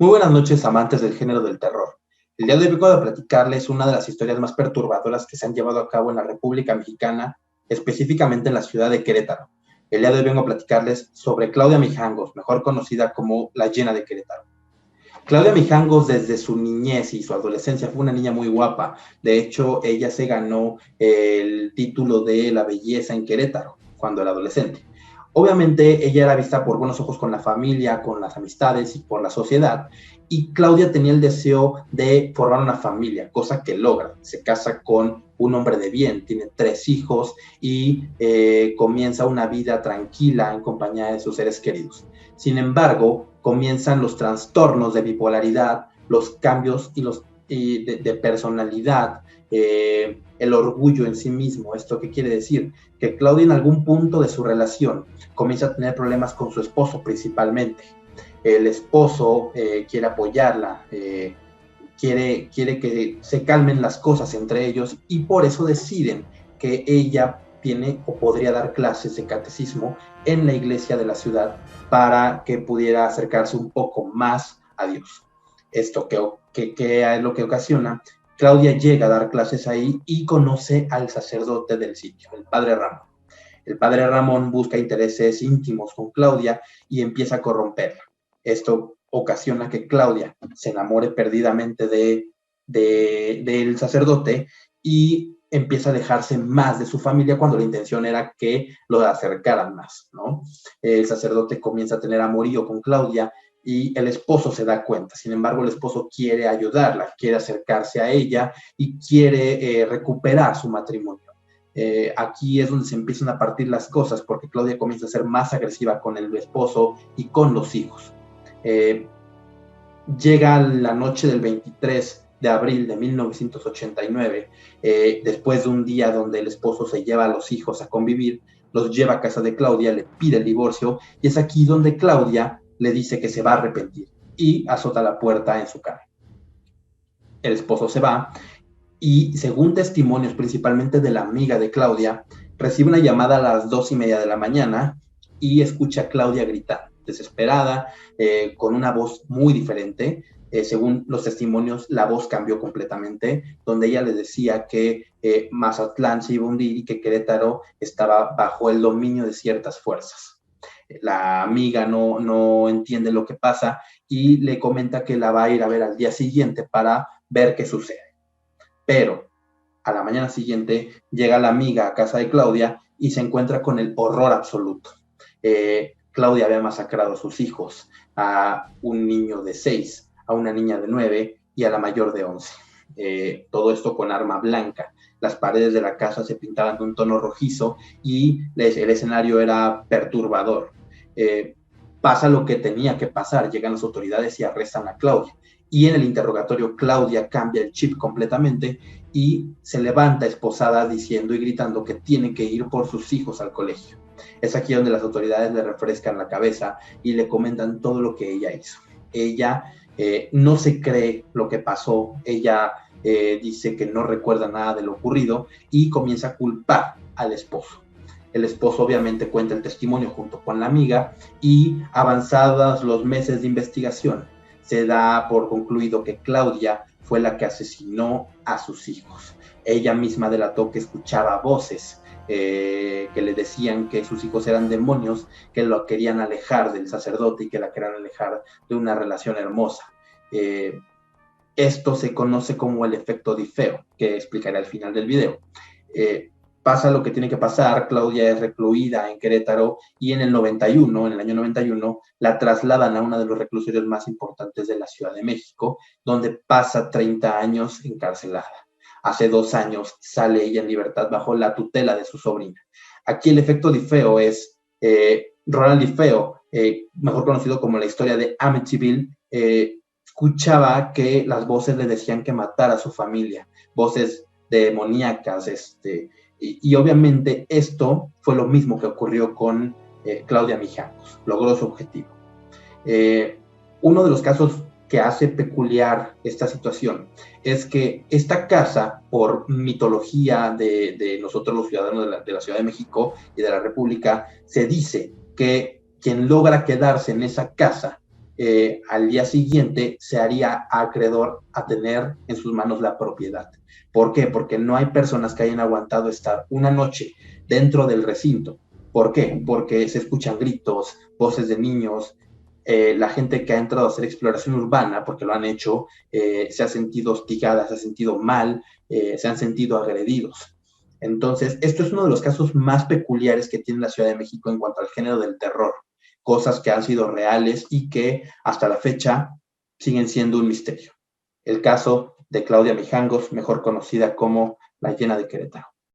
Muy buenas noches, amantes del género del terror. El día de hoy vengo a platicarles una de las historias más perturbadoras que se han llevado a cabo en la República Mexicana, específicamente en la ciudad de Querétaro. El día de hoy vengo a platicarles sobre Claudia Mijangos, mejor conocida como la Llena de Querétaro. Claudia Mijangos, desde su niñez y su adolescencia, fue una niña muy guapa. De hecho, ella se ganó el título de la belleza en Querétaro cuando era adolescente. Obviamente, ella era vista por buenos ojos con la familia, con las amistades y por la sociedad. Y Claudia tenía el deseo de formar una familia, cosa que logra. Se casa con un hombre de bien, tiene 3 hijos y comienza una vida tranquila en compañía de sus seres queridos. Sin embargo, comienzan los trastornos de bipolaridad, los cambios de personalidad, el orgullo en sí mismo. ¿Esto qué quiere decir? Que Claudia en algún punto de su relación comienza a tener problemas con su esposo principalmente. El esposo quiere apoyarla, quiere que se calmen las cosas entre ellos y por eso deciden que ella tiene o podría dar clases de catecismo en la iglesia de la ciudad para que pudiera acercarse un poco más a Dios. Esto que es lo que ocasiona. Claudia llega a dar clases ahí y conoce al sacerdote del sitio, el padre Ramón. El padre Ramón busca intereses íntimos con Claudia y empieza a corromperla. Esto ocasiona que Claudia se enamore perdidamente del sacerdote y empieza a alejarse más de su familia cuando la intención era que lo acercaran más, ¿no? El sacerdote comienza a tener amorío con Claudia y el esposo se da cuenta. Sin embargo, el esposo quiere ayudarla, quiere acercarse a ella y quiere recuperar su matrimonio. Aquí es donde se empiezan a partir las cosas porque Claudia comienza a ser más agresiva con el esposo y con los hijos. Llega la noche del 23 de abril de 1989, después de un día donde el esposo se lleva a los hijos a convivir, los lleva a casa de Claudia, le pide el divorcio y es aquí donde Claudia le dice que se va a arrepentir y azota la puerta en su cara. El esposo se va y, según testimonios principalmente de la amiga de Claudia, recibe una llamada a las 2:30 de la mañana y escucha a Claudia gritar, desesperada, con una voz muy diferente. Según los testimonios, la voz cambió completamente, donde ella le decía que Mazatlán se iba a hundir y que Querétaro estaba bajo el dominio de ciertas fuerzas. La amiga no entiende lo que pasa y le comenta que la va a ir a ver al día siguiente para ver qué sucede. Pero a la mañana siguiente llega la amiga a casa de Claudia y se encuentra con el horror absoluto. Claudia había masacrado a sus hijos, a un niño de 6, a una niña de 9 y a la mayor de 11. Todo esto con arma blanca. Las paredes de la casa se pintaban de un tono rojizo y el escenario era perturbador. Pasa lo que tenía que pasar, llegan las autoridades y arrestan a Claudia. Y en el interrogatorio Claudia cambia el chip completamente y se levanta esposada diciendo y gritando que tiene que ir por sus hijos al colegio. Es aquí donde las autoridades le refrescan la cabeza y le comentan todo lo que ella hizo. Ella no se cree lo que pasó, ella dice que no recuerda nada de lo ocurrido y comienza a culpar al esposo. El esposo obviamente cuenta el testimonio junto con la amiga y, avanzados los meses de investigación, se da por concluido que Claudia fue la que asesinó a sus hijos. Ella misma delató que escuchaba voces que le decían que sus hijos eran demonios, que lo querían alejar del sacerdote y que la querían alejar de una relación hermosa. Esto se conoce como el efecto Difeo, que explicaré al final del video. Pasa lo que tiene que pasar, Claudia es recluida en Querétaro y en el año 91, la trasladan a uno de los reclusorios más importantes de la Ciudad de México, donde pasa 30 años encarcelada. Hace 2 años sale ella en libertad bajo la tutela de su sobrina. Aquí el efecto Difeo es Ronald Difeo, mejor conocido como la historia de Amityville, escuchaba que las voces le decían que matara a su familia, voces demoníacas, y obviamente esto fue lo mismo que ocurrió con Claudia Mijangos, logró su objetivo. Uno de los casos que hace peculiar esta situación es que esta casa, por mitología de nosotros los ciudadanos de la Ciudad de México y de la República, se dice que quien logra quedarse en esa casa al día siguiente se haría acreedor a tener en sus manos la propiedad. ¿Por qué? Porque no hay personas que hayan aguantado estar una noche dentro del recinto. ¿Por qué? Porque se escuchan gritos, voces de niños, la gente que ha entrado a hacer exploración urbana, porque lo han hecho, se ha sentido hostigada, se ha sentido mal, se han sentido agredidos. Entonces, esto es uno de los casos más peculiares que tiene la Ciudad de México en cuanto al género del terror, cosas que han sido reales y que hasta la fecha siguen siendo un misterio. El caso de Claudia Mijangos, mejor conocida como la Hiena de Querétaro.